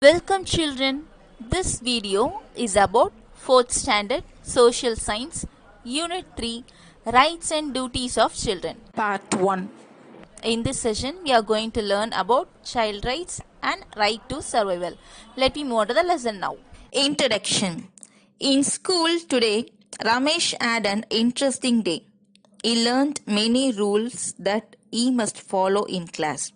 Welcome children. This video is about 4th standard social science unit 3 rights and duties of children. Part 1. In this session we are going to learn about child rights and right to survival. Let me move on to the lesson now. Introduction. In school today, Ramesh had an interesting day. He learned many rules that he must follow in class.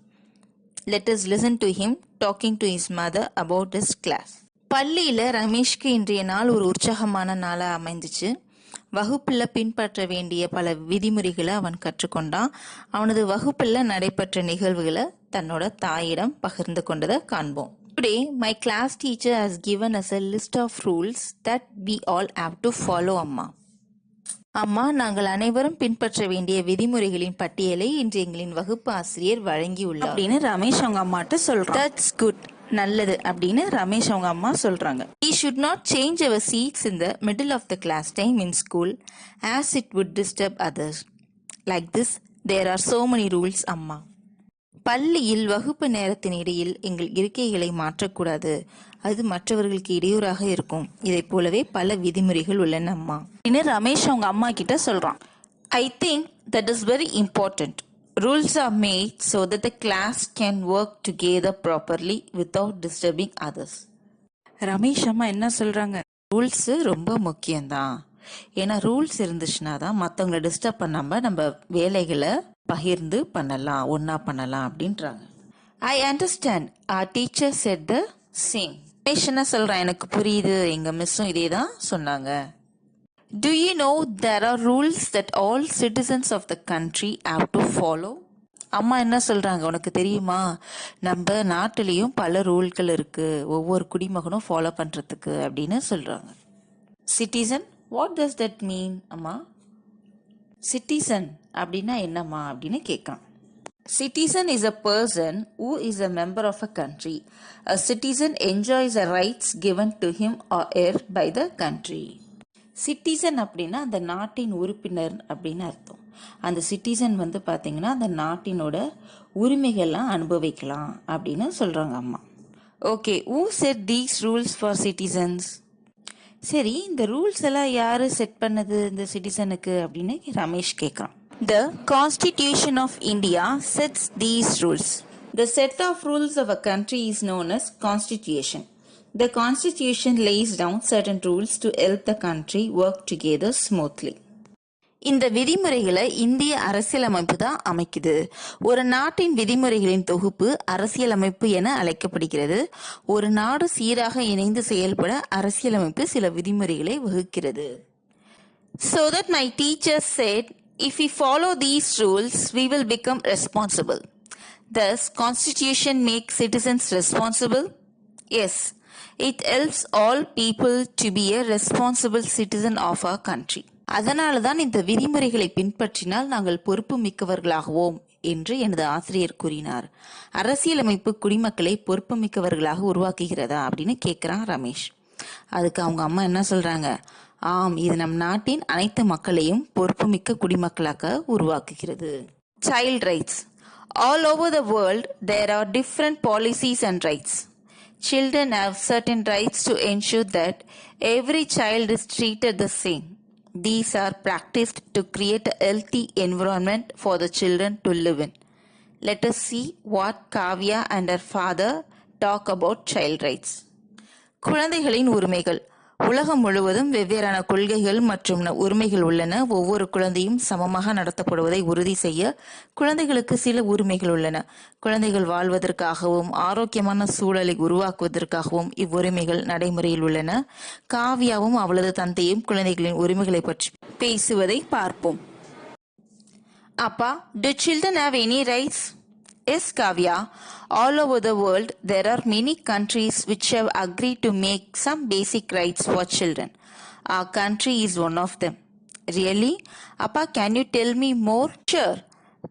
Let us listen to him talking to his mother about his class. பள்ளியில் ரமேஷ்க்கு இன்றைய நாள் ஒரு உற்சாகமான நாளாக அமைந்துச்சு. வகுப்பில் பின்பற்ற வேண்டிய பல விதிமுறைகளை அவன் கற்றுக்கொண்டான். அவனது வகுப்பில் நடைபெற்ற நிகழ்வுகளை தன்னோட தாயிடம் பகிர்ந்து கொண்டதை காண்போம். Today, my class teacher has given us a list of rules that we all have to follow, அம்மா. அம்மா, நாங்கள் அனைவரும் பின்பற்ற வேண்டிய விதிமுறைகளின் பட்டியலை இன்று எங்களின் வகுப்பு ஆசிரியர் வழங்கியுள்ளார் அப்படின்னு ரமேஷ் அவங்க அம்மாட்ட சொல்றான். That's good. நல்லது அப்படின்னு ரமேஷ் அவங்க அம்மா சொல்றாங்க. We should not change our seats in the middle of the class time in school as it would disturb others. Like this, there are so many rules, அம்மா. பள்ளியில் வகுப்பு நேரத்தின் இடையில் எங்கள் இருக்கைகளை மாற்றக்கூடாது, அது மற்றவர்களுக்கு இடையூறாக இருக்கும். இதை போலவே பல விதிமுறைகள் உள்ளன, அம்மா. ரமேஷ் அவங்க அம்மா கிட்ட சொல்றான். I think that is very important. Rules are made so that the class can work together properly without disturbing others. Ramesh அம்மா என்ன சொல்றாங்க? ரூல்ஸ் ரொம்ப முக்கியம்தான். ஏன்னா ரூல்ஸ் இருந்துச்சுன்னா தான் மற்றவங்களை டிஸ்டர்ப் பண்ணாம நம்ம வேலைகளை பகிர்ந்து பண்ணலாம், ஒன்னா பண்ணலாம் அப்படின்றாங்க. I understand. Our teacher said the same. Ramesh என்ன சொல்றான்? எனக்கு புரியுது, எங்க மிஸ்ஸும் இதே தான் சொன்னாங்க. Do you know there are rules that all citizens of the country have to follow? அம்மா என்ன சொல்றாங்க? உனக்கு தெரியுமா, நம்ம நாட்டிலையும் பல ரூல்கள் இருக்கு, ஒவ்வொரு குடிமகனும் ஃபாலோ பண்றதுக்கு அப்படின்னு சொல்றாங்க. Citizen, what does that mean, அம்மா? சிட்டிசன் அப்படின்னா என்னம்மா அப்படின்னு கேட்கான். Citizen is a person who is a member of a country. A citizen enjoys the rights given to him or her by the country. Citizen அப்படின்னா அந்த நாட்டின் உறுப்பினர் அப்படின்னு அர்த்தம். அந்த சிட்டிசன் பார்த்தீங்கன்னா அந்த நாட்டினோட உரிமைகள்லாம் அனுபவிக்கலாம் அப்படின்னு சொல்கிறாங்க அம்மா. Okay, who set these rules for citizens? சரி, இந்த ரூல்ஸ் எல்லாம் யாரு செட் பண்ணது இந்த சிட்டிசனுக்கு அப்படின்னு ரமேஷ் கேட்குறான். The Constitution of India sets these rules. The set of rules of a country is known as Constitution. The Constitution lays down certain rules to help the country work together smoothly. இந்த விதிமுறைகளை இந்திய அரசியலமைப்பு தான் அமைக்குது. ஒரு நாட்டின் விதிமுறைகளின் தொகுப்பு அரசியலமைப்பு என அழைக்கப்படுகிறது. ஒரு நாடு சீராக இணைந்து செயல்பட அரசியலமைப்பு சில விதிமுறைகளை வகுக்கிறது. So that my teacher said, if we follow these rules, we will become responsible. Thus, Constitution makes citizens responsible? Yes. It helps all people to be a responsible citizen of our country. அதனால தான் இந்த விதிமுறைகளை பின்பற்றினால் நாங்கள் பொறுப்பு மிக்கவர்களாகுவோம் என்று எனது ஆசிரியர் கூறினார். அரசியலமைப்பு குடிமக்களை பொறுப்பு மிக்கவர்களாக உருவாக்குகிறதா அப்படின்னு கேட்குறான் ரமேஷ். அதுக்கு அவங்க அம்மா என்ன சொல்றாங்க? ஆம், இது நம் நாட்டின் அனைத்து மக்களையும் பொறுப்புமிக்க குடிமக்களாக உருவாக்குகிறது. Child rights. All over the world there are different policies and rights. Children have certain rights to ensure that every child is treated the same. These are practiced to create a healthy environment for the children to live in. Let us see what Kavya and her father talk about child rights. குழந்தைகளின் உரிமைகள். உலகம் முழுவதும் வெவ்வேறான கொள்கைகள் மற்றும் உரிமைகள் உள்ளன. ஒவ்வொரு குழந்தையும் சமமாக நடத்தப்படுவதை உறுதி செய்ய குழந்தைகளுக்கு சில உரிமைகள் உள்ளன. குழந்தைகள் வாழ்வதற்காகவும் ஆரோக்கியமான சூழலை உருவாக்குவதற்காகவும் இவ்வுரிமைகள் நடைமுறையில் உள்ளன. காவ்யாவும் அவளது தந்தையும் குழந்தைகளின் உரிமைகளை பற்றி பேசுவதை பார்ப்போம். அப்பா, do children have any rights? Yes, Kavya. All over the world, there are many countries which have agreed to make some basic rights for children. Our country is one of them. Really? Appa, can you tell me more? Sure.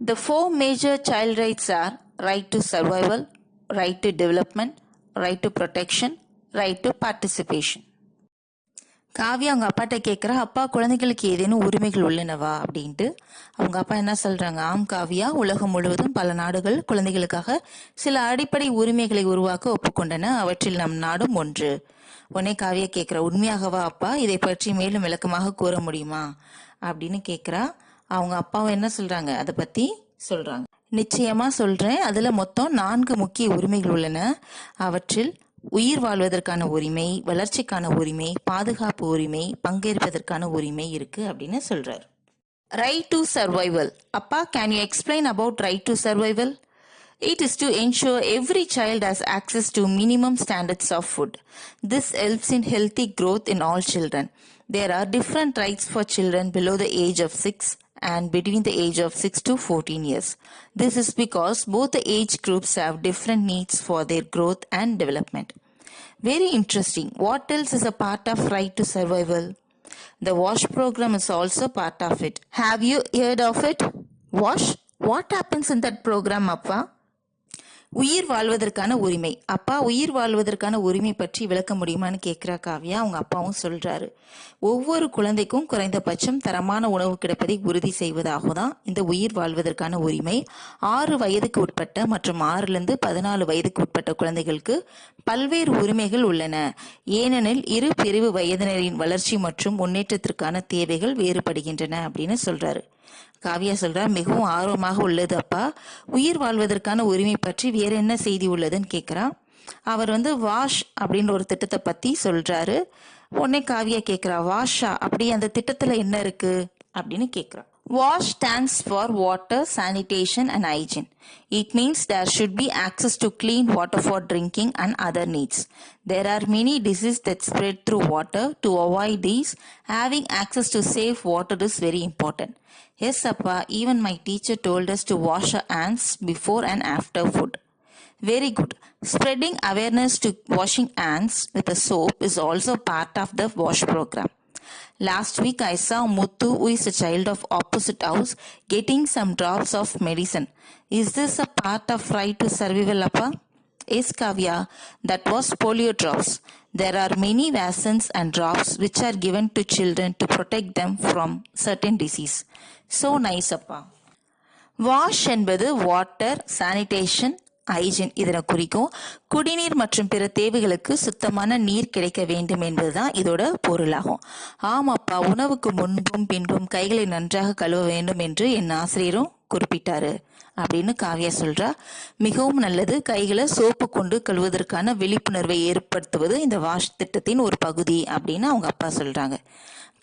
The 4 major child rights are right to survival, right to development, right to protection, right to participation. Kavya அவங்க அப்பாட்ட கேட்குறா, அப்பா குழந்தைகளுக்கு ஏதேனும் உரிமைகள் உள்ளனவா அப்படின்ட்டு. அவங்க அப்பா என்ன சொல்றாங்க, ஆம் காவியா, உலகம் முழுவதும் பல நாடுகள் குழந்தைகளுக்காக சில அடிப்படை உரிமைகளை உருவாக்க ஒப்புக்கொண்டன. அவற்றில் நம் நாடும் ஒன்று. உடனே காவியா கேட்குறா, உண்மையாகவா அப்பா, இதை பற்றி மேலும் விளக்கமாக கூற முடியுமா அப்படின்னு கேட்குறா. அவங்க அப்பாவும் என்ன சொல்றாங்க, அதை பத்தி சொல்றாங்க. நிச்சயமா சொல்றேன். அதுல மொத்தம் 4 முக்கிய உரிமைகள் உள்ளன. அவற்றில் உயிர் வாழ்வதற்கான உரிமை, வளர்ச்சிக்கான உரிமை, பாதுகாப்பு உரிமை, பங்கேற்பதற்கான உரிமை இருக்கு அப்படின்னு சொல்றாரு. Right to survival. அப்பா, can you explain about right to survival? It is to ensure every child has access to minimum standards of food. This helps in healthy growth in all children. There are different rights for children below the age of 6 and between the age of 6 to 14 years. This is because both the age groups have different needs for their growth and development. Very interesting. What else is a part of right to survival? The WASH program is also part of it. Have you heard of it? WASH? What happens in that program, Appa? உயிர் வாழ்வதற்கான உரிமை. அப்பா, உயிர் வாழ்வதற்கான உரிமை பற்றி விளக்க முடியுமான்னு கேட்குறா காவியா. அவங்க அப்பாவும் சொல்றாரு, ஒவ்வொரு குழந்தைக்கும் குறைந்தபட்சம் தரமான உணவு கிடைப்பதை உறுதி செய்வதாக தான் இந்த உயிர் வாழ்வதற்கான உரிமை. 6 வயதுக்கு உட்பட்ட மற்றும் 6லிருந்து 14 வயதுக்கு உட்பட்ட குழந்தைகளுக்கு பல்வேறு உரிமைகள் உள்ளன. ஏனெனில் இரு பிரிவு வயதினரின் வளர்ச்சி மற்றும் முன்னேற்றத்திற்கான தேவைகள் வேறுபடுகின்றன அப்படின்னு சொல்றாரு. காவியா சொல்றா, மிகவும் ஆர்வமாக உள்ளது அப்பா. உயிர் வாழ்வதற்கான உரிமை பற்றி வேற என்ன செய்தி உள்ளதுன்னு கேட்குறா. அவர் வாஷ் அப்படின்னு ஒரு திட்டத்தை பத்தி சொல்றாரு. உடனே காவியா கேட்குறா, வாஷா, அப்படி அந்த திட்டத்துல என்ன இருக்கு அப்படின்னு கேட்குறா. WASH stands for Water, Sanitation and Hygiene. It means there should be access to clean water for drinking and other needs. There are many diseases that spread through water. To avoid these, having access to safe water is very important. Yes, Appa, even my teacher told us to wash our hands before and after food. Very good. Spreading awareness to washing hands with a soap is also part of the WASH program. Last week I saw Muthu, who is a child of opposite house, getting some drops of medicine. Is this a part of right to survival, Appa? Yes, Kavya, that was polio drops. There are many vaccines and drops which are given to children to protect them from certain disease. So nice, Appa. WASH என்பது water, sanitation, hygiene இதனை குறிக்கும். குடிநீர் மற்றும் பிற தேவைகளுக்கு சுத்தமான நீர் கிடைக்க வேண்டும் என்பதுதான் இதோட பொருளாகும். ஆமாப்பா, உணவுக்கு முன்பும் பின்பும் கைகளை நன்றாக கழுவ வேண்டும் என்று என் ஆசிரியரும் குறிப்பிட்டாரு அப்படின்னு காவியா சொல்றா. மிகவும் நல்லது. கைகளை சோப்பு கொண்டு கழுவுவதற்கான விழிப்புணர்வை ஏற்படுத்துவது இந்த வாஷ் திட்டத்தின் ஒரு பகுதி அப்படின்னு அவங்க அப்பா சொல்றாங்க.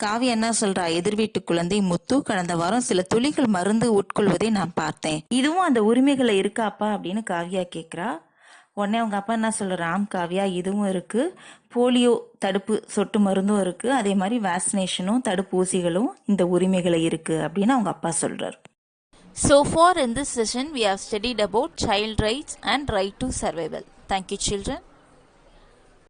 காவியா என்ன சொல்றா, எதிர்வீட்டு குழந்தை முத்து கடந்த வாரம் சில துளிகள் மருந்து உட்கொள்வதை நான் பார்த்தேன். இதுவும் அந்த உரிமைகளை இருக்காப்பா அப்படின்னு காவியா கேட்குறா. உடனே அவங்க அப்பா என்ன சொல்றான், காவியா, இதுவும் இருக்கு, போலியோ தடுப்பு சொட்டு மருந்தும் இருக்கு, அதே மாதிரி வேக்சினேஷனும் தடுப்பூசிகளும் இந்த உரிமைகளை இருக்கு அப்படின்னு அவங்க அப்பா சொல்றாரு. So far in this session we have studied about child rights and right to survival. Thank you, children.